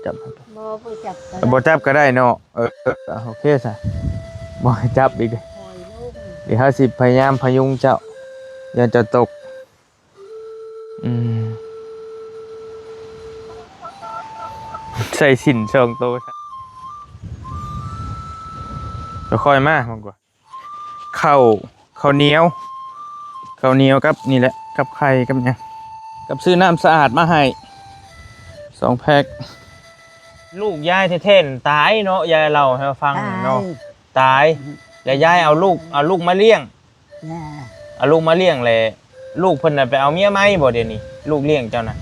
จับบ่จับบ่จับก็ได้เนาะโอเคซะบ่ให้จับอีกเลยเดี๋ยวเฮาสิพยายามพยุงเจ้าอย่าจะตกอืมใส่สินช่องโตค่อยๆมามันกว่าข้าวเหนียวกับนี่แหละกับไข่กับหยังกับซื้อน้ำสะอาดมาให้2 แพ็คลูกยายเท่ๆตายเนาะยายเล่าให้ฟังเนาะตายแล้วยายเอาลูกมาเลี้ยงเอาลูกมาเลี้ยงเลยลูกเพิ่นน่ะไปเอาเมียใหม่บ่เดี๋ยวนี้ลูกเลี้ยงเจ้าน่ะ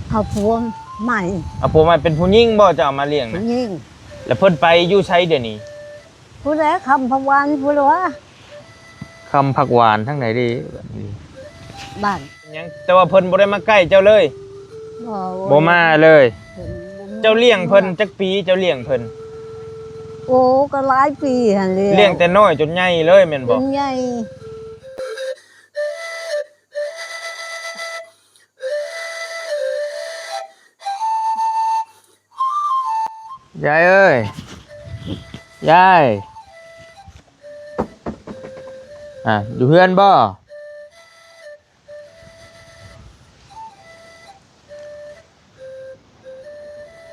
เอาผัวใหม่เอาผัวใหม่เป็นผู้หญิงบ่จะเอามาเลี้ยงน่ะยิ่งแล้วเพิ่นไปอยู่ไสเดี๋ยวนี้ผู้ใดคำพวันผู้หลวงคำผักหวานทั้งไหนดีบ้านยังแต่ว่าเพิ่นบ่ได้มาใกล้เจ้าเลยบ่มาเลยเจ้าเลี้ยงเพิ่นจักปีเจ้าเลี้ยงเพิ่นโอ้ก็หลายปีหั่นเลยเลี้ยงแต่น้อยจนใหญ่เลยแม่นบ่ใหญ่ยายเอ้ยยายอยู่เพื่อนบ่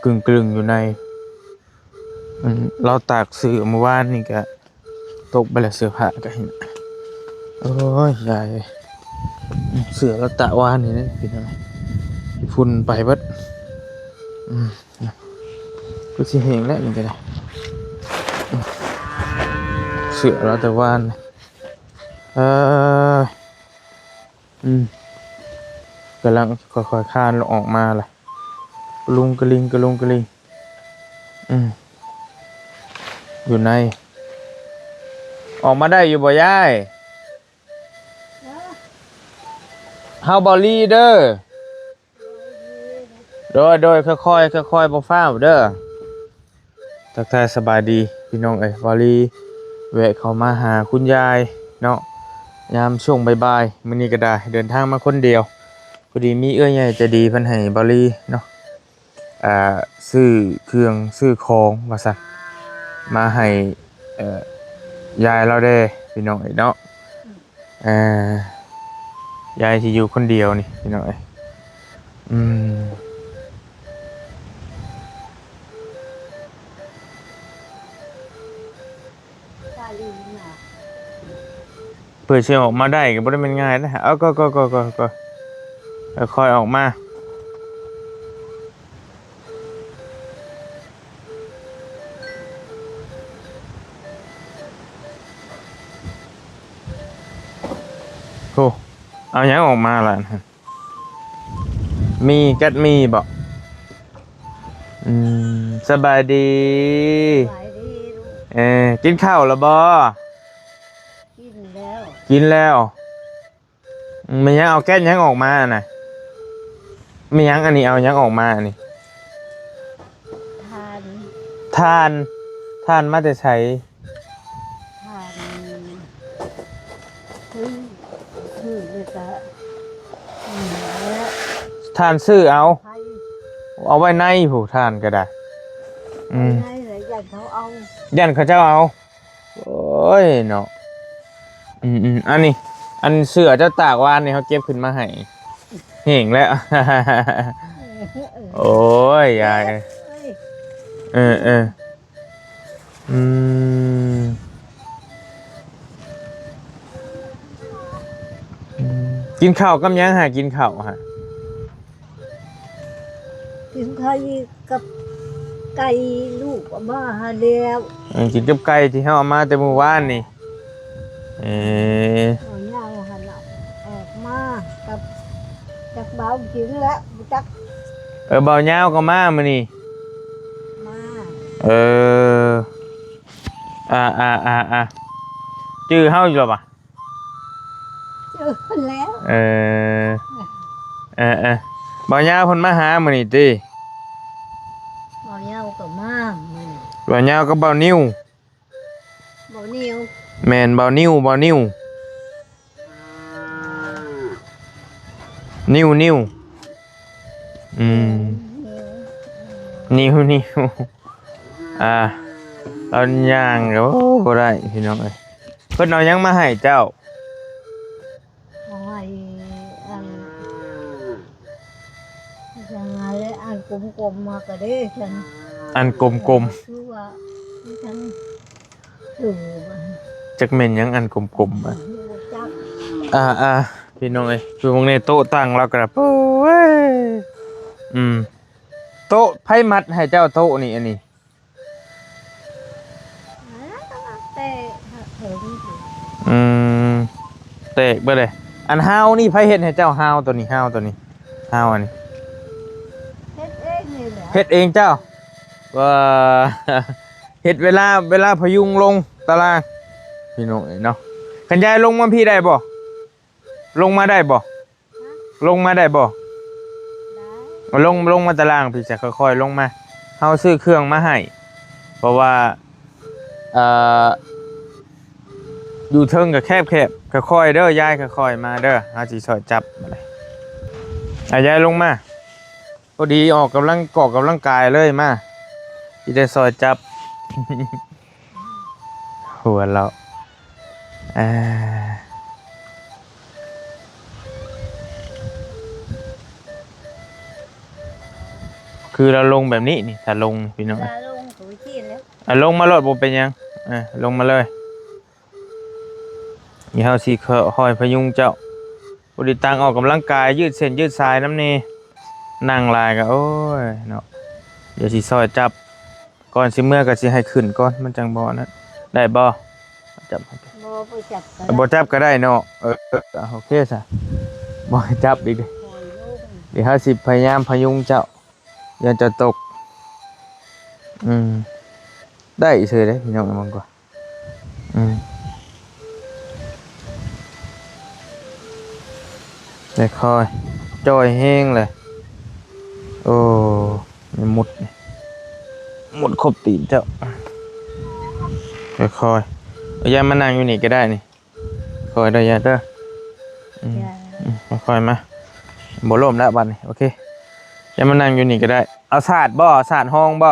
กึ่งอยู่ในเราตากเสื้อเมื่อวานนี่ก็ตกไปแล้วเสื้อผ้าก็เห็นโอ้ยยายเสื้อเราตากวานนี่นะพี่น้องฝุ่นไปเบิดก็สิเห็นแล้วนี่ก็ได้เสื้อเราแต่วานกำลังค่อยๆคานออกมาล่ะกระลุงอยู่ในออกมาได้อยู่บ่ยายเฮาบอลี่เด้อโดยค่อยบ่ฟ้าวเด้อทักทายสบายดีพี่น้องเอ้ยบอลี่แวะเข้ามาหาคุณยายเนาะยามช่วงบ่ายๆมื้อนี้ก็ได้เดินทางมาคนเดียวพอดีมีเอื้อใหญ่จะดีเพิ่นให้บอลี่เนาะซื้อเครื่องซื้อของว่าซั่นมาให้ยายเราได้พี่น้องเนาะยายที่อยู่คนเดียวนี่พี่น้องเพื่อเชื่อออกมาได้ก็บ่ได้เป็นง่ายนะเอาก็ค่อยออกมาโอ้เอายังออกมาล่ะมีกัดมีบอกสบายดีกินข้าวแล้วบ่กินแล้วมันยังเอาแก๊สยังออกมาน่ะไม่ยังอันนี้เอายังออกมาอันนี้ทานมาแต่ใช้ทานซื้อเอาไว้ในผู้ทานก็ได้ยันเขาเจ้าเอาโอ้ยเนาะอันเสือเจ้าตากวานนี่เขาเก็บขึ้นมาให้เห่งแล้วโอ้ยยายกินข้าวกับยังหากินข้าวฮะกินไข่กับไก่ลูกมาหาเดียวกินกับไก่ที่เขาเอามาแต่เมื่อวานนี่เอาเงาหันออกมากับจักเบาจริงแล้วจักเบาเงาก็มามื้อนี่มาจื้อเฮาอยู่หรอปะเจอแล้วเบาเงาเพิ่นมาหามื้อนี่ติเบาเงาก็มาเบาเงาก็เบานิ้วแม่นเบานิ้วนิ้ว นิ้วอ่าตอนย่างก็บ่ได้พี่น้องเอ้ยเพิ่นเอาหยังมาให้เจ้า เอาให้อันยังไงอันกลมๆมาก็ได้ฉัน อันกลม คือว่าฉันถือมัน ๆจักแม่นหยังอันกลมๆอ่ะ บ่จัก พี่น้องเอ้ยคือวงนี้โต๊ะตั้งแล้วก็โอ้ยโต๊ะไผมัดให้เจ้าโต๊ะนี่อันนี้ แต่ถึง อืมเตะเบ่เลยอันฮาวนี่ไผเฮ็ดให้เจ้าฮาวตัวนี้ฮาวตัวนี้ฮาวอันนี้ เฮ็ดเองนี่แหละ เฮ็ดเองเจ้าว่า เฮ็ดเวลาพยุงลงตารางพี่น้องเอ้ยเนาะคันยายลงมาพี่ได้บ่ลงมาได้บ่ลงมาได้บ่ ได้ ลงมาตารางพี่จะค่อยๆลงมาเฮาซื้อเครื่องมาให้เพราะว่าเอ่ออยู่เทิงก็แคบค่อยๆเด้อยายค่อยๆมาเด้อเฮาสิช่วยจับอะไรยายลงมาพอดีออกกำลังกายเลยมาสิได้ซอยจับ หัวเราคือเราลงแบบนี้นี่ถ้าลงพี่น้อง จะลงถุยที่แล้ว ลงมาโลดบ่เป็นหยังลงมาเลยนี่เฮาสิคอยพยุงเจ้าบ่ได้ตังออกกำลังกายยืดเส้นยืดสายน้ำนี่นั่งลายก็โอ้ยเนาะเดี๋ยวสิซอยจับก่อนสิเมื่อก็สิให้ขึ้นก่อนมันจังบ่นั้นได้บ่จับ บ่ไปจับกัน บ่จับก็ได้เนาะโอเคซะบ่ให้จับอีกเด้ คอยลง เดี๋ยวเฮาสิพยายามพยุงเจ้าอย่าจะตกได้เฉยเด้พี่น้องมันก็ได้ค่อยจอยแห้งเลยโอ้ยมุดครบตีนเจ้าค่อยๆอย่ามานั่งอยู่นี่ก็ได้นี่ค่อยได้อย่าเด้อ ค่อยๆมาบ่ล่มแล้วบัดนี้โอเคอย่ามานั่งอยู่นี่ก็ได้เอาสาดห้องบ่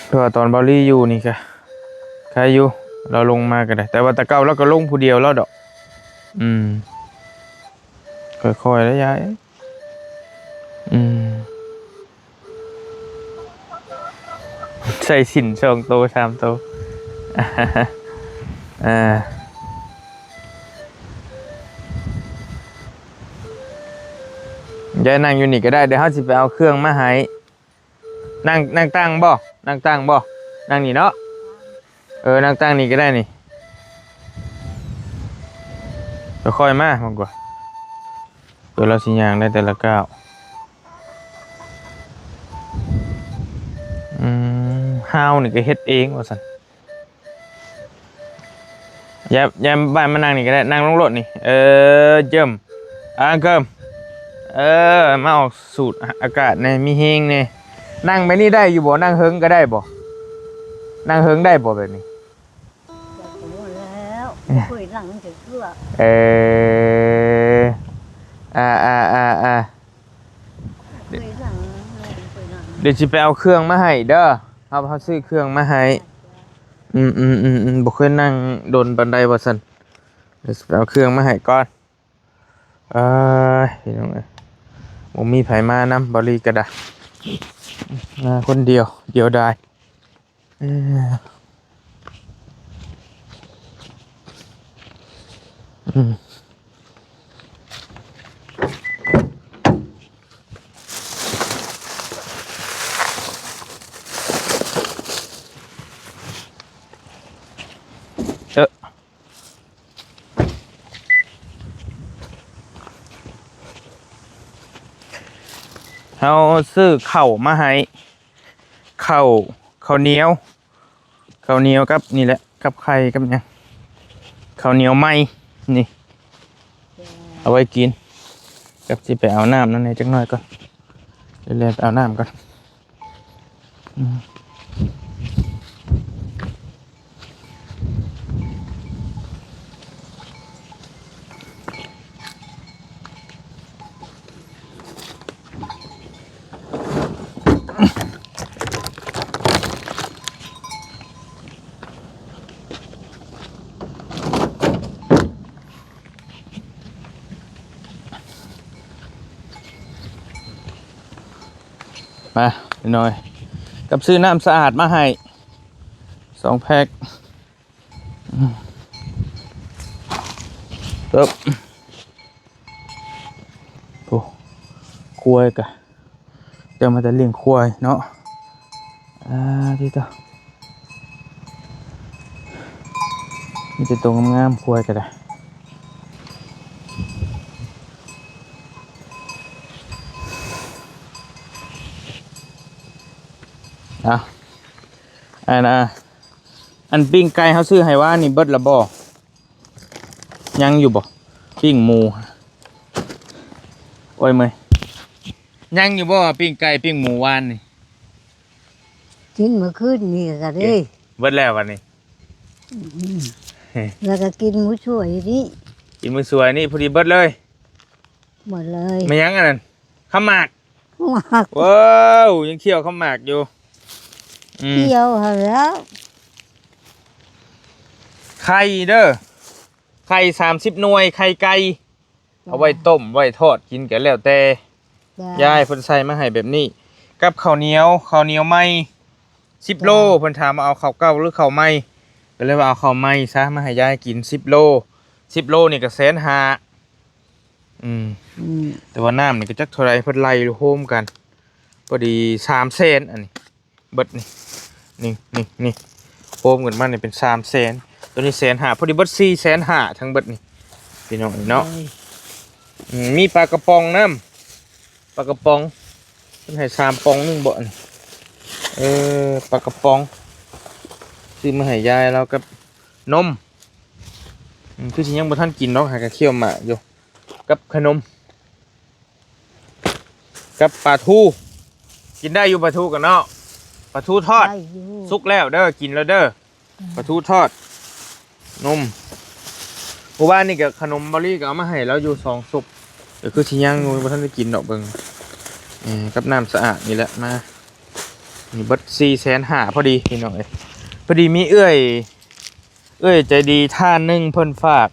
เพื่อตอนบอลลี่อยู่นี่ค่ะใครอยู่เราลงมาก็ได้แต่ว่าตะเก้าเราก็ลงผู้เดียวแล้วดอกค่อยๆแล้วยายใส่สิน2 โต 3 โตยายนั่งอยู่นี่ก็ได้เดี๋ยวเขาสิไปเอาเครื่องมาให้นั่งตั้งบ่นั่งนี่เนาะนั่งตั้งนี่ก็ได้นี่ค่อยๆมามันกว่าเดี๋ยวเราสิย่างได้แต่ละก้าวฮาวนี่ก็เฮ็ดเองว่าซั่นอย่าบ้านมานั่งนี่ก็ได้นั่งลงรถนี่เจิมเกิมมาออกสูดอากาศในมีเฮงเนี่ยนั่งไปนี่ได้อยู่บ่นั่งเฮิงก็ได้บ่นั่งเฮิงได้บ่แบบนี้ จับหัวแล้วคุยหลังถึงเพื่อ คุยหลังคุยหลัง เดี๋ยวสิไปเอาเครื่องมาให้เด้อเขาซื้อเครื่องมาให้บ่เคยนั่งโดนบันไดบ่ซั่นเดี๋ยวสิไปเอาเครื่องมาให้ก่อนพี่น้องเอ้ยบ่มีไผมานำบ่ลีก็ได้มาคนเดียวได้เขาซื้อข้าวมาให้ข้าวเหนียวกับนี่แหละกับไข่กับหยังข้าวเหนียวไหมนี่เอาไว้กินกับสิไปเอาน้ำนั่นในจักหน่อยก่อนเดี๋ยวไปเอาน้ำก่อน มาหน่อยกับซื้อน้ำสะอาดมาให้2 แพ็คตึ๊บโอ้ควายกะเดี๋ยวมาจะเลี้ยงควายเนาะที่ต่อนี่จะตรงงามๆควายกันได้อันปิ้งไก่เขาซื้อให้ว่านี่เบิดละบ่ยังอยู่บ่ปิ้งหมูโอ้ยเมยยังอยู่บ่ปิ้งไก่ปิ้งหมูวานนี่ กินเมื่อคืนนี่ก็ได้ เบิดแล้ววันนี้ แล้วก็กินหมูช่วยนี่ กินมื้อสวยนี่พอดีเบิดเลย หมดเลย ไม่ยังอันนั้นข้าวหมาก มาก ว้าวยังเคี่ยวข้าวหมากอยู่ เที่ยวหาแล้ว ไข่เด้อไข่30 หน่วยไข่ไก่เอาไว้ต้มไว้ทอดกินกันแล้วแต่ยายเพิ่นใส่มาให้แบบนี้กับข้าวเหนียวไหม้10 โลเพิ่นถามว่าเอาข้าวเก่าหรือข้าวไหม้ก็เลยว่าเอาข้าวไหม้ซะมาให้ยายกิน10 โล10 โลนี่ก็150,000แต่ว่าน้ำนี่ก็จักเท่าไรเพิ่นไล่โฮมกันพอดี300,000อันนี้เบิดนี่โฮมกันมานี่เป็น300,000ตัวนี้150,000พอดีเบิด450,000ทั้งเบิดนี่พี่น้องเนาะมีปลากระป๋องน้ำปลากระป๋องเพิ่นให้3 ป๋องนึงบ่นี่ปลากระป๋องซื้อมาให้ยายแล้วกับนมคือสิยังบ่ทันกินเนาะหากะเคี่ยวหมากอยู่กับขนมกับปลาทูกินได้อยู่ปลาทูกันเนาะปลาทูทอดสุกแล้วเด้อกินแล้วเด้อปลาทูทอดนมเพราะว่านี่กับขนมบอลลี่ก็เอามาให้แล้วอยู่2 สุกเดี๋ยวคือสิยังงูบ่ทันได้กินดอกเบิ่งกับน้ำสะอาดนี่แหละมานี่เบิด450,000พอดีพี่น้องเอ้ยพอดีมีเอื้อยใจดีท่านนึงเพิ่นฝาก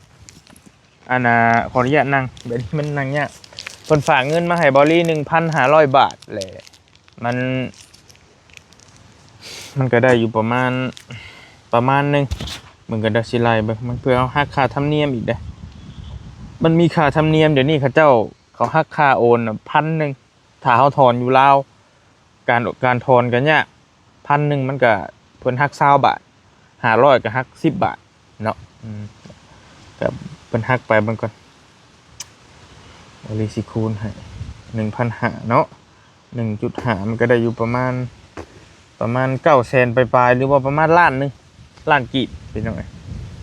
ขออนุญาตนั่งแบบนี้มันนั่งยากเพิ่นฝากเงินมาให้บอลลี่ 1,500 บาทแหละมันก็ได้อยู่ประมาณนึงเหมือนกับดัชไลเบิ่งมันเพื่อเอาหักค่าธรรมเนียมอีกเด้มันมีค่าธรรมเนียมเดี๋ยวนี้เขาหักค่าโอน1,000ถ้าเฮาถอนอยู่ลาวการถอนกันเนี่ย1,000มันก็เพิ่นหัก20 บาท500ก็หัก10 บาทเนาะก็เพิ่นหักไปเบิ่งก่อนเอาเลขสิคูณให้ 1,500 เนาะ 1.5 มันก็ได้อยู่ประมาณ900,000ปลายๆหรือว่าประมาณล้านกีบเป็นจังได๋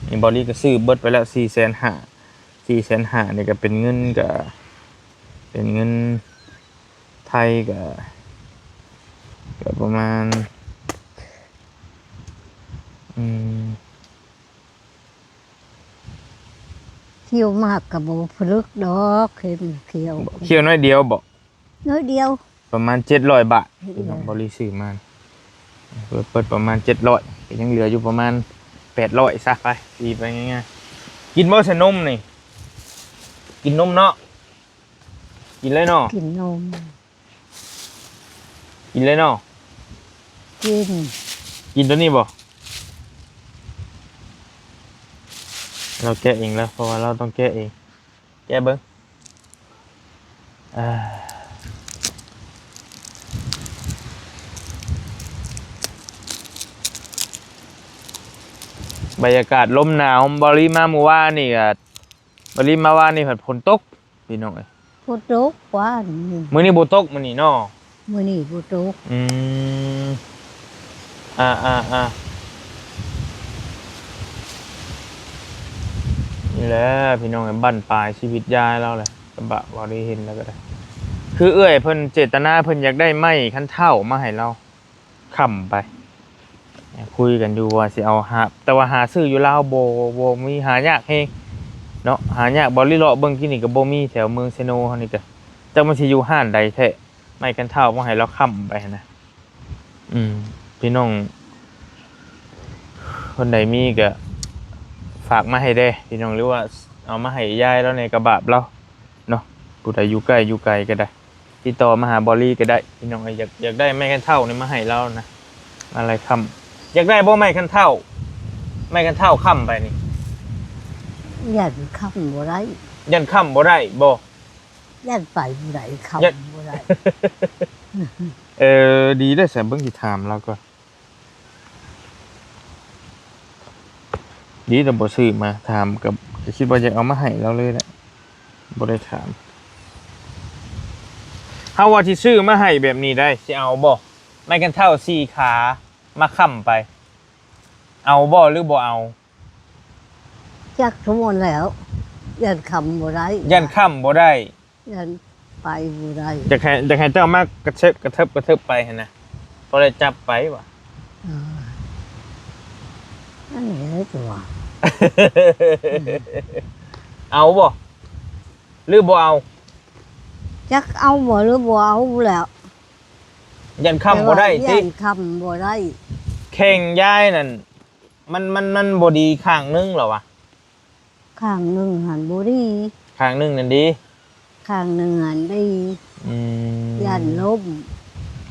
นี่บอลลี่ก็ซื้อเบิดไปแล้ว450,000นี่ก็เป็นเงินไทยก็ประมาณเที่ยวมากกับโบพลึกดอกเคี่ยวน้อยเดียวบ่น้อยเดียวประมาณ700 บาทพี่น้องบริซื้อมาเปิดประมาณ700ก็ยังเหลืออยู่ประมาณ800ซะไปตีไปง่ายๆกินบ่ใช่นมนี่กินนมเนาะกินเลยเนาะกินนมกินเลยเนาะกินตัวนี้บ่เราแกะเองแล้วเพราะว่าเราต้องแกะเองแกะเบิ้งบรรยากาศลมหนาวบริมาเมื่อวานนี่ก็บริมาว่านี่ผัดฝนตกพี่น้องเอ้ยฝนตกว่ามื้อนี้บ่ตกมื้อนี้เนาะมื้อนี้บ่ตกนี่แหละพี่น้องบ้านปลายชีวิตยายเราแหละกระบะบ่ได้เห็นแล้วก็ได้คือเอื้อยเพิ่นเจตนาเพิ่นอยากได้ไม้คันเท่ามาให้เราค้ำไปคุยกันอยู่ว่าสิเอาหาแต่ว่าหาซื้ออยู่ลาวบ่มีหายากเฮงเนาะหายากบ่ลิเลาะเบิ่งกินนี่ก็บ่มีแถวเมืองเซโนเฮานี่ก็จักมันสิอยู่ห้านใดแท้ไม้คันเท่ามาให้เราค้ำไปนะพี่น้องคนใดมีก็ฝากมาให้ได้พี่น้องหรือว่าเอามาให้ยายแล้วในกระบะเราเนาะผู้ใดอยู่ใกล้อยู่ไกลก็ได้ติ ติดต่อมาหาบอลลี่ก็ได้พี่น้องอยากได้ไม้กันเท่านี่มาให้เรานะอะไรคำอยากได้บ่ไม้กันเท่าค้ำไปนี่ ยันคำบ่ได้ ยันค้ำบ่ได้บ่ ยันไปบ่ได้คำบ่ได้ ดีได้อแสนเบิ่งสิถามเราก็ดีแต่บ่ซื้อมาถามกับก็คิดว่าจะเอามาให้เราเลยแหละบ่ได้ถามเฮาว่าที่ซื้อมาให้แบบนี้ได้สิเอาบ่ไม้กันเท่า4ขามาค้ำไปเอาบ่หรือบ่เอา จักทั้งหมดแล้วยันคำบ่ได้ ยันค้ำบ่ได้ ยันไปบ่ได้ อยากให้เจ้ามากระเทิบไปหั่นนะบ่ได้จับไปว่ะ นั่นแหละตัว เอาบ่หรือบ่เอา จักเอาบ่หรือบ่เอาแล้ว ยันค้ำบ่ได้ติ ยันคำบ่ได้ แข่งยายนั่นมันบ่ดีข้างนึงเหรอวะ ข้างหนึ่งหันบ่ดี ข้างนึงนั่นดี ข้างหนึ่งหันดี อืม ยันล้ม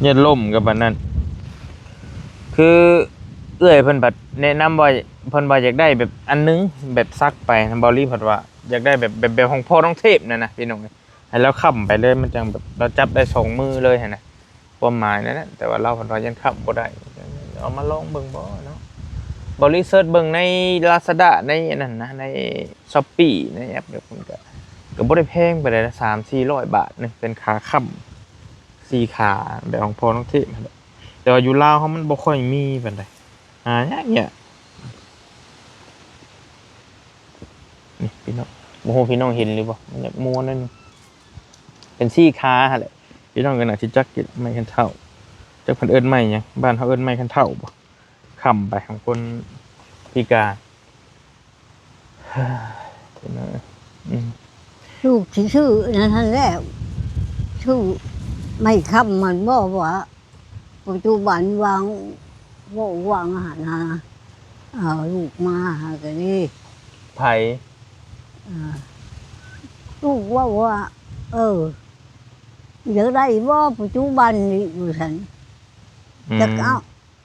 ยันล่มกับบัดนั้น คือเอื้อยเพิ่นบัดแนะนำว่าเพิ่นว่าอยากได้แบบอันนึงแบบซักไปบอลลี่เพิ่นว่าอยากได้แบบของพ่อน้องเทพนั่นนะพี่น้องให้เราค้ำไปเลยมันจังแบบเราจับได้สองมือเลยหั่นน่ะความหมายนั่นแหละแต่ว่าเราเพิ่นว่ายันค้ำบ่ได้เอามาลองเบิ่งบ่เนาะบอลลี่เสิร์ชเบิ่งใน Lazada ในอันนั้นนะใน Shopee ในแอปเดี๋ยวเพิ่นก็บ่ได้แพงไปได้ละ3-400 บาทนึงเป็นขาค้ำ4ขาแบบของพ่อน้องเทพนั่นแหละแต่ว่าอยู่ลาวเขามันบ่ค่อยมีปานใดยากเนี่ยนี่พี่น้องโอ้โหพี่น้องเห็นหรือเปล่ามันอยากม้วนนั่นเป็นซี่ค้าหั่นแหละพี่น้องก็น่าสิจักกินไม้คันเท่าจักเพิ่นเอิ้นไม้หยังบ้านเขาเอิ้นไม้คันเท่าบ่ค้ำไปของคนพิการพี่น้องลูกที่ชื่อนั่นแหละชื่อไม่คำมันบ่ว่าปัจจุบันวางบ่วางอาหารหาเอาลูกมาหากันนี่ ไผ ลูกว่าเดี๋ยวได้บ่ปัจจุบันนี่อยู่ฉันจะเอา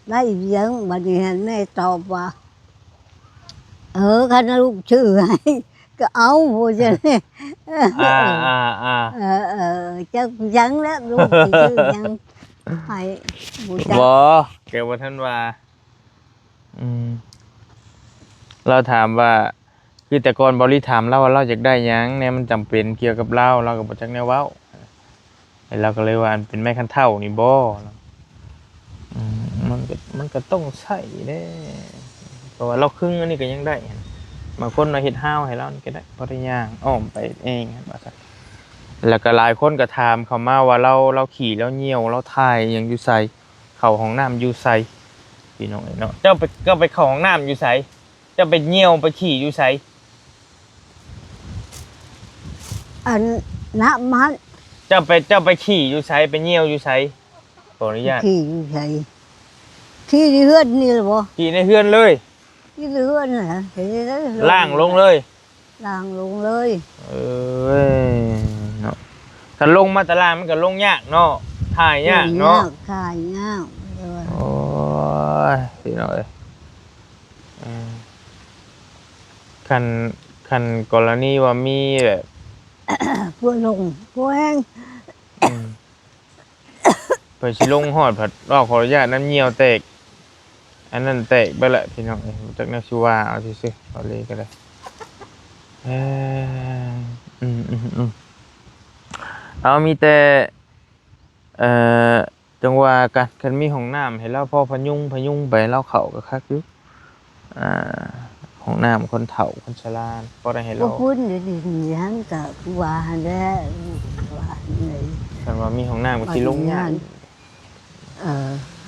ได้ยังบัดนี้แม่ตอบว่าคันลูกชื่อให้ก็เอาบ่จะนี่จะยังแล้วลูกสิชื่อยังให้บ่จัก บ่แกว่าท่านว่าเราถามว่าคือแต่ก่อนบริถามเราว่าเราอยากได้หยังเนี่ยมันจำเป็นเกี่ยวกับเราก็บ่จักแนวเว้าเราก็เลยว่าเป็นไม้คันเท่านี่บ่มันก็ต้องใช้เด้เพราะว่าเราครึ่งอันนี้ก็ยังได้บางคนเราเฮ็ดห้าวให้เรานี่ก็ได้บ่ได้ย่างอ้อมไปเองว่าซั่นแล้วก็หลายคนก็ถามเข้ามาว่าเราขี่แล้วเหี่ยวเราถ่ายหยังอยู่ไสเข้าห้องน้ำอยู่ไสพี่น้องเนาะเจ้าไปเข้าห้องน้ำอยู่ไสเจ้าไปเหี่ยวไปขี่อยู่ไส อันน้ำมัน เจ้าไปขี่อยู่ไสไปเหี่ยวอยู่ไสขออนุญาต ขี่อยู่ไสที่เฮือนนี่ล่ะบ่ ขี่ในเฮือนเลย ที่เฮือนน่ะเห็นได้ ล่างลงเลย ล่างลงเลย เนาะถ้าลงมาตารางมันก็ลงยากเนาะถ่ายยากเนาะ ถ่ายยาก โอ้ยพี่น้อยคันกรณีว่ามีแบบ พวกลงพวกแห้ง เพิ่นสิลงฮอดผัดรอบขออนุญาตน้ำเหี่ยวแตกอันนั้นแตกไปละพี่น้องจักแนวสิว่าเอาซื่อๆเอาเลยก็ได้เอามีแต่จังว่ากันคันมีห้องน้ำให้เราพอพยุงไปเราเข้าก็คักอยู่ห้องน้ำคนเฒ่าคนชราก็ได้ให้เรา บ่พุ่นเดี๋ยวนี้หันก็ว่าหันแหละว่านี่ คันว่ามีห้องน้ำก็สิลงยาก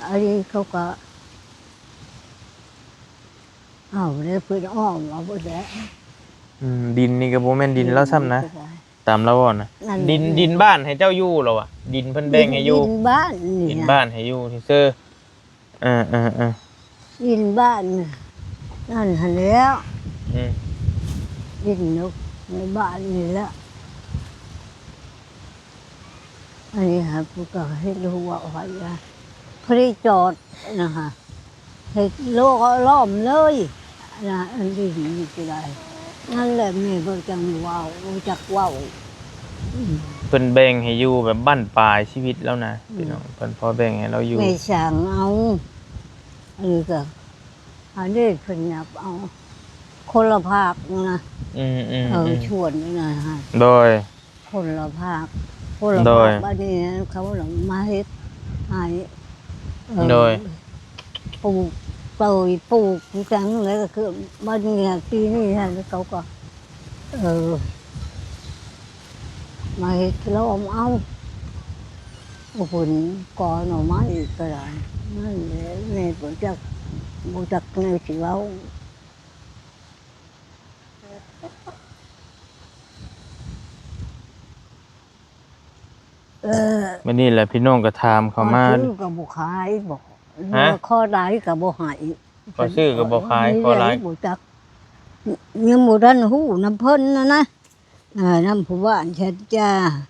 อันนี้เขาก็เนี่ยเพิ่นอ้อมเอาบ่ได้ ดินนี่ก็บ่แม่นดินแล้วซ้ำนะตามเราบ่นะดินบ้านให้เจ้าอยู่เหรอวะดินเพิ่นแบ่งให้อยู่ ดินบ้านนี่ ดินบ้านให้อยู่ซื่อดินบ้านนั่นหั่นแล้ว ดินนกในบ้านนี่แหละ อันนี้ค่ะผู้ก็ให้รู้ว่าไว้ว่าพระจอดนะคะให้โลกล้อมเลยนะอันนี้นี่ก็ได้นั่นแหละแม่ก็จังว้าวรู้จักว้าวอืม เพิ่นแบ่งให้อยู่แบบบั้นปลายชีวิตแล้วนะพี่น้องเพิ่นพอแบ่งให้เราอยู่ แม่สั่งเอาอันนี้ก็อันนี้เพิ่นนับเอาคนละภาคนะ อืมอืม ชวนนี่นะฮะ โดย คนละภาคคนละ โด ภาย คบ้านนี้เขาหลังมาเฮ็ดให้โดย ปลูกเตยปลูกจังเลยก็คือบ้านนี้ปีนี้ฮะแล้วเขาก็มาเฮ็ดล้อมเอาผลก่อหน่อไม้อีกก็ได้นั่นแหละแม่บ่จักแนวสิเว้า วันนี้แหละพี่น้องก็ถามเขามา ซื้อกับบุขายบอก ฮะ ข้อได้กับบุหาย ขอซื้อก็บ่ขายขอหลาย บุจักยังบุดันหูน้ำเพิ่นนะน้ำผู้บ้านชัดจ้า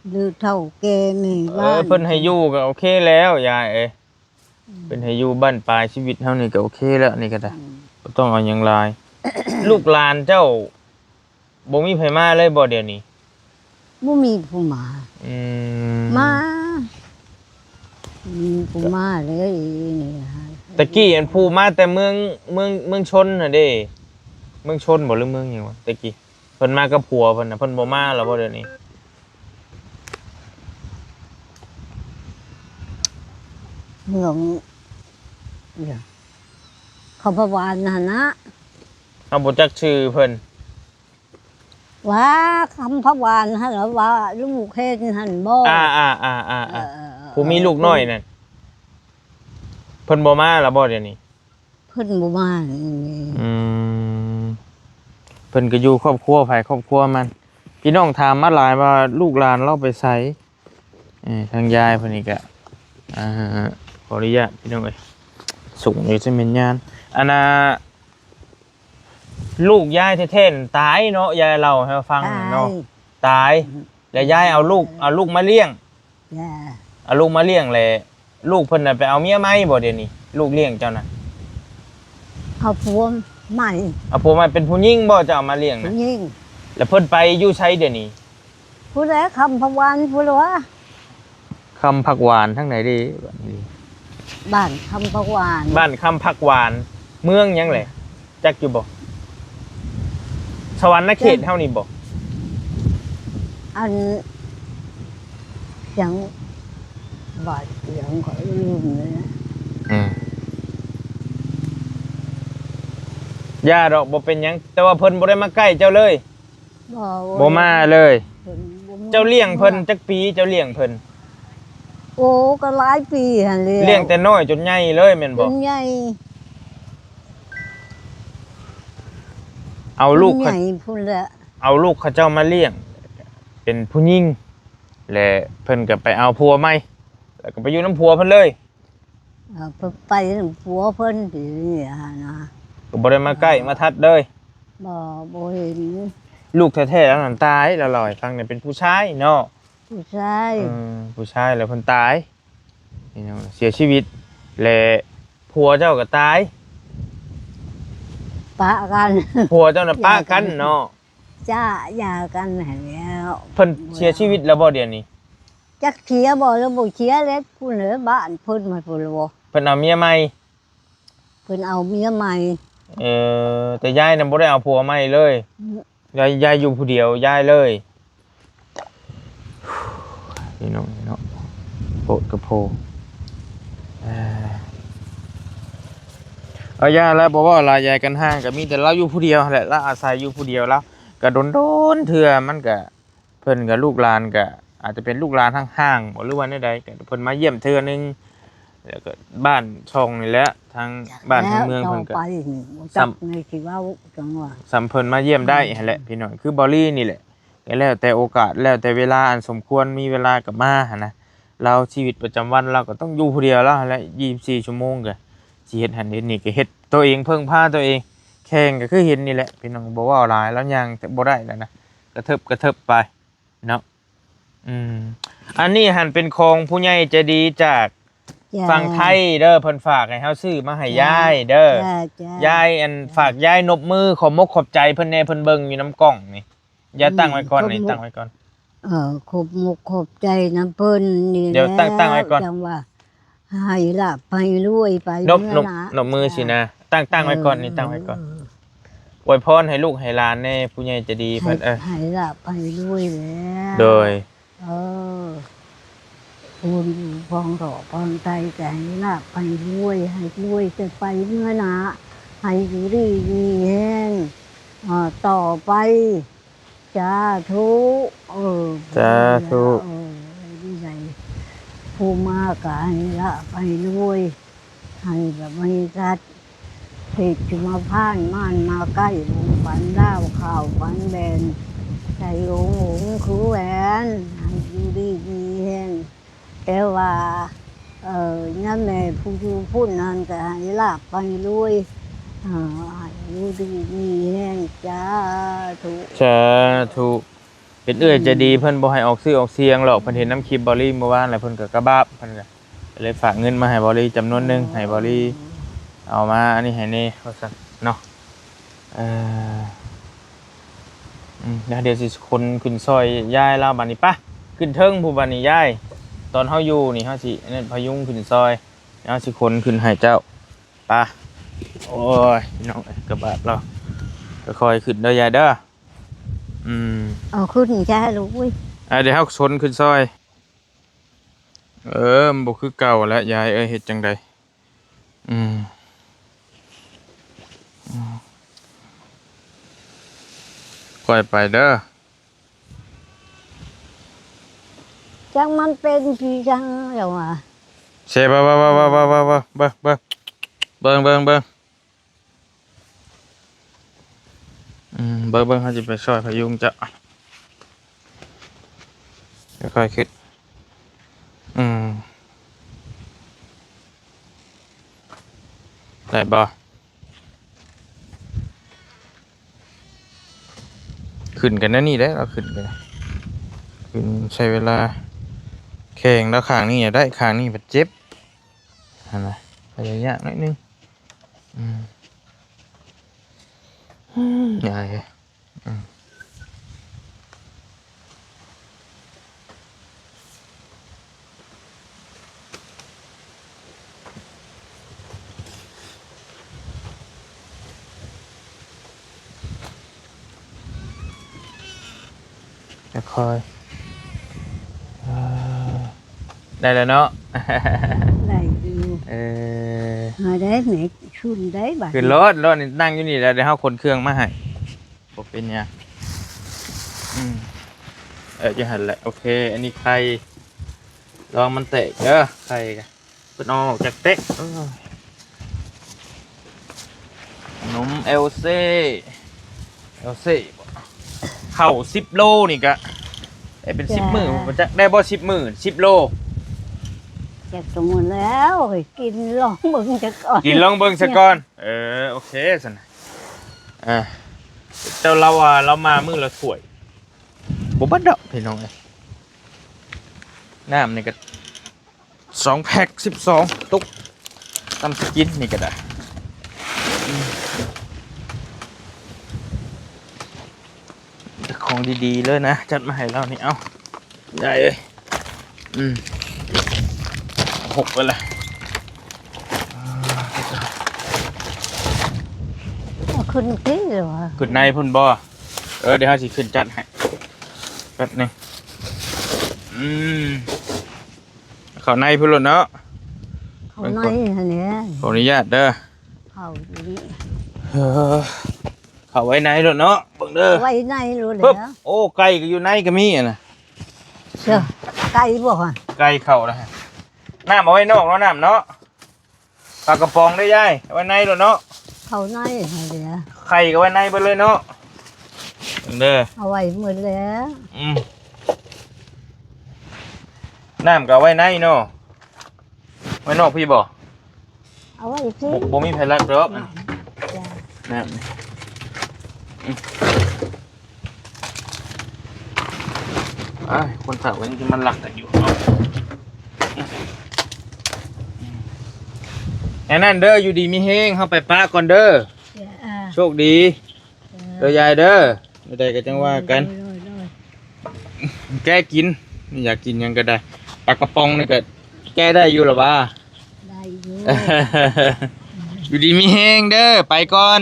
หรือเท่าแกมีบ้าน เพิ่นให้อยู่ก็โอเคแล้วยายเอ้ยเพิ่นให้อยู่บ้านปลายชีวิตเฮานี่ก็โอเคแล้วนี่ก็ได้บ่ต้องเอาหยังหลาย ลูกหลานเจ้าบ่มีไผมาเลยบ่เดี๋ยวนี้ บ่มีผู้มา อืม มามีผู้มาเลยนี่ฮะ ตะกี้อันผู้มาแต่เมืองชนน่ะเด้เมืองชนบ่หรือเมืองหยังวะตะกี้เพิ่นมากับผัวเพิ่นน่ะเพิ่นบ่มาแล้วบ่เดี๋ยวนี้ เมืองเนี่ยเขาพวานนะนะ เฮาบ่จักชื่อเพิ่น ว่าคำพระวานฮะหรือว่าลูกเห็นหันบ่ ผู้มีลูกน้อยนั่นเพิ่นบ่มาแล้วบ่เดี๋ยวนี้ เพิ่นบ่มานี่ อืมเพิ่นก็อยู่ครอบครัวไผครอบครัวมัน พี่น้องถามมาหลายว่าลูกหลานเราไปไสทางยายเพิ่นนี่ก็ขออนุญาตพี่น้องเอ้ยส่งอยู่จะเป็นญาณอันน่ะลูกยายแท้ๆนั่นตายเนาะยายเล่าให้ฟังเนาะตาย แล้วยายเอาลูกมาเลี้ยง จ้า เอาลูกมาเลี้ยงแหละลูกเพิ่นน่ะไปเอาเมียใหม่บ่เดี๋ยวนี้ลูกเลี้ยงเจ้าน่ะ เอาผัวใหม่ เอาผัวมาเป็นผู้หญิงบ่จะเอามาเลี้ยง ผู้ น่ะ หญิง แล้วเพิ่นไปอยู่ไสเดี๋ยวนี้ ผู้ใดคำพระวานผู้ละวะ คำผักหวานทั้งไหนดีบัดนี้ บ้านคำพระวาน บ้านคำผักหวานเมืองหยังแหละจักอยู่บ่สวรรค์เขตเท่านี้บ่ อันเสียงบาดเสียงขอยลืมเลยนะ ย่าดอกบ่เป็นหยังแต่ว่าเพิ่นบ่ได้มาใกล้เจ้าเลย บ่ บ่มาเลย เพิ่นบ่ม เจ้าเลี้ยงเพิ่นจักปีเจ้าเลี้ยงเพิ่น โอ้ก็หลายปีหั่นเลย เลี้ยงแต่น้อยจนใหญ่เลยแม่น เป็ บ่ นใหญ่ เอาลูก เป็นใหญ่พุ่นแหละ เอาลูกเขาเจ้ามาเลี้ยง เป็นผู้หญิงและเพิ่นก็ไปเอาผัวใหม่แล้วก็ไปอยู่น้ำผัวเพิ่นเลย เพิ่นไปนำผัวเพิ่นที่นี่ฮะนะ ก็บ่ได้มาใกล้มาทัดเลย บ่เห็น ลูกแท้ๆแล้วนั่นตายแล้วเล่าให้ฟังเนี่ยเป็นผู้ชายเนาะ ผู้ชาย ผู้ชายแล้วเพิ่นตายนี่เนาะเสียชีวิตและผัวเจ้าก็ตาย ปะกัน ผัวเจ้าน่ะป้ากันเนาะ จ้าหย่ากันหั่นแล้ว เพิ่นเสียชีวิตแล้วบ่เดี๋ยวนี้ จักเชียบ่แล้วบ่เชียแล้วผู้เหนือบ้านเพิ่นมาพุ่นบ่ เพิ่นเอาเมียใหม่ เพิ่นเอาเมียใหม่ แต่ยายน่ะบ่ได้เอาผัวใหม่เลยยายอยู่ผู้เดียวยายเลยนี่เนาะนี่เนาะโพดกับโพเอาย่าแล้วบอกว่าลายายกันห้างก็มีแต่เราอยู่ผู้เดียวแหละเราอาศัยอยู่ผู้เดียวแล้วก็โดนเถื่อมันก็เพิ่นกับลูกหลานก็อาจจะเป็นลูกหลานทางห้างบ่หรือว่าใดๆก็เพิ่นมาเยี่ยมเทื่อนึงแล้วก็บ้านช่องนี่แหละทางบ้านทางเมืองเพิ่นก็ แล้วต่อไปนี่บ่จักในสิเว้าจังว่า สัมเพิ่นมาเยี่ยมได้หั่นแหละพี่น้องคือบอลลี่นี่แหละก็แล้วแต่โอกาสแล้วแต่เวลาอันสมควรมีเวลาก็มาหั่นนะเราชีวิตประจำวันเราก็ต้องอยู่ผู้เดียวแล้วหั่นแหละ24ชั่วโมงก็สิเฮ็ดหั่นเฮ็ดนี่ก็เฮ็ดตัวเองเพิ่งพาตัวเองแข่งก็คือเห็นนี่แหละพี่น้องบ่ว่าหลายแล้วยังบ่ได้แล้วนะกระเทิบไปเนาะ อันนี้หันเป็นของผู้ใหญ่ใจดีจากฝั่งไทยเด้อเพิ่นฝากให้เฮาซื้อมาให้ยายเด้อยายอันฝากยายนบมือขอมกขอบใจเพิ่นแน่เพิ่นเบิ่งอยู่น้ำกล้องนี่อย่าตั้งไว้ก่อนนี่ตั้งไว้ก่อนขอบมกขอบใจน้ำเพิ่นนี่เดี๋ยวตั้งไว้ก่อนจังว่าให้ละไปรวยไปนบมือสินะตั้งไว้ก่อนนี่ตั้งไว้ก่อนอวยพรให้ลูกให้หลานแน่ผู้ใหญ่ใจดีเพิ่นให้ละไปรวยแล้วโดยคุณพองดอกพองใจแต่ให้ละไปรวยให้รวยจะไปเมื่อนะให้อยู่ดีมีแห้งต่อไปจ้าทุจ้าทุดีใจผู้มากกให้ละไปรวยให้แบบไม่รัดเหตุจะมาผ่านม่านมาใกล้วงฝันดาวข่าวฝันแบนใจองคือแหวนให้อยู่ดีมีแห้งแต่ว่านั่นแหละพูดนั่นก็ให้ลาบไปรวยให้อยู่ดีมีแห้งจ้าทุเป็นเอื้อยใจดีเพิ่นบ่ให้ออกชื่อออกเสียงหรอกเพิ่นเห็นน้ำคลิปบอลลี่เมื่อวานแล้วเพิ่นก็กระบาบเพิ่นก็เลยฝากเงินมาให้บอลลี่จำนวนนึงให้บอลลี่เอามาอันนี้ให้นี่ว่าซั่นเนาะเดี๋ยวสิคนขึ้นซอยยายเราบัดนี้ป่ะขึ้นเทิงผู้บัดนี้ยายตอนเฮาอยู่นี่เฮาสินั่นพยุงขึ้นซอยเฮาสิคนขึ้นให้เจ้าป่ะโอ้ยน้องกระบาดเราค่อยๆขึ้นเด้อยายเด้อขึ้นจ้าลูกอุ้ยเดี๋ยวเฮาชนขึ้นซอยมันบ่คือเก่าแล้วยายเฮ็ดจังไดค่อยไปเด้อจังมันเป็นพี่จังแล้วอ่ะเบิ่งเเขาจะไปช่วยพยุงจะค่อยๆขึ้นได้บ่ขึ้นกันนะนี่ได้เราขึ้นกันขึ้นใช้เวลาแข่งแล้วข้างนี้อย่าได้ข้างนี้แบบเจ็บอะไรพยายามนิดนึงใหญ่ค่อยได้แล้วเนาะได้อยู่ได้ไหมชุนได้บ่คือรถนี่นั่งอยู่นี่แล้วเดี๋ยวเขาขนเครื่องมาให้ผมเป็นเนี่ยจะหันแหละโอเคอันนี้ไข่ลองมันเตะเด้อไข่กันเป็นออกจากเตะนมเอลเซ่เข่า10 โลนี่กะได้เป็น10 มื้อมันจะได้บ่10 มื้อ10 โลจะสมมุติแล้วกินลองเบิ่งซะก่อนกินลองเบิ่งซะก่อนโอเคซั่นเจ้าเรามามื้อละถ้วยบ่บัดดอกพี่น้องน้ำนี่ก็2 แพ็ค12 ตุ๊กตำสกินนี่ก็ได้ของดีๆเลยนะจัดมาให้เรานี่เอาได้เลย6ไปเลยขึ้นที่หรอขึ้นในพุ่นบ่เดี๋ยวเราสิขึ้นจัดให้แป๊บนึงเข้าในพุ่นแล้วเนาะเข้าในอันนี้ขออนุญาตเด้อเข้าอยู่นี่เข้าไว้ในแล้วเนาะเบิ่งเด้อไว้ในรู้เลยนะโอ้ไก่ก็อยู่ในก็มีน่ะเจ้าไก่บ่ฮะไก่เข้าแล้วน้ำเอาไว้นอกเนาะน้ำเนาะปลากระป๋องได้ยายไว้ในแล้วเนาะเข้าในเดี๋ยวไข่ก็ไว้ในไปเลยเนาะเด้อเอาไว้หมดแล้วน้ำก็ไว้ในเนาะไว้นอกพี่บ่เอาไว้พี่บ่มีไผรักดอกน้ำ คนเฒ่าก็ยังสิมันหลักกันอยู่เนาะแอนนั่นเด้ออยู่ดีมีเฮงเฮาไปป้าก่อนเด้อโชคดีเด้อยายเด้อไม่ได้ก็จังว่ากันแก้กินอยากกินหยังก็ได้ปลากระป๋องนี่ก็แก้ได้อยู่หรอวะ ได้อยู่ อยู่ดีมีเฮงเด้อไปก่อน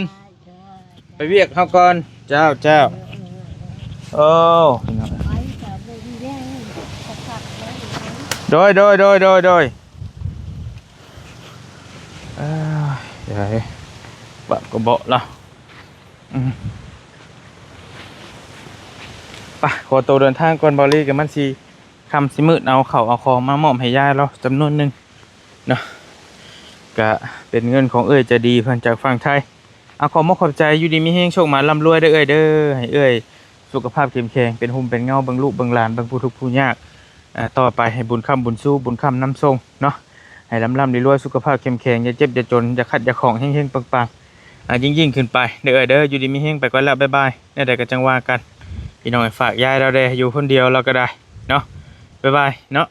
ไปเวียกเขาก่อนเจ้าเจ้าโอ้โดยใหญ่บะกระเบาะละไปขอตัวเดินทางก่อนบอลลี่กับมันสีคำสิมืดเอาเข่าเอาคองมามอบให้ยายเราจำนวนหนึ่งเนาะก็เป็นเงินของเอ้ยจะดีเพิ่นจากฝั่งไทยเอาขอมอบขอบใจอยู่ดีมีเฮงโชคมาร่ำรวยเด้อเอ้ยเด้อให้เอ้ยสุขภาพเข้มแข็งเป็นหุ่มเป็นเงาเบิ่งลูกเบิ่งหลานเบิ่งผู้ทุกข์ผู้ยากต่อไปให้บุญคำบุญสู้บุญคำน้ำทรงเนาะให้ร่ำรวยสุขภาพเข้มแข็งอย่าเจ็บอย่าจนอย่าขัดอย่าของเฮงๆปังๆยิ่งขึ้นไปเด้อเอ้ยเด้ออยู่ดีมีเฮงไปก่อนแล้วบ๊ายบายเนี่ยเดี๋ยวก็จังว่ากันพี่น้องฝากยายเราได้อยู่คนเดียวเราก็ได้เนาะบ๊ายบายเนาะ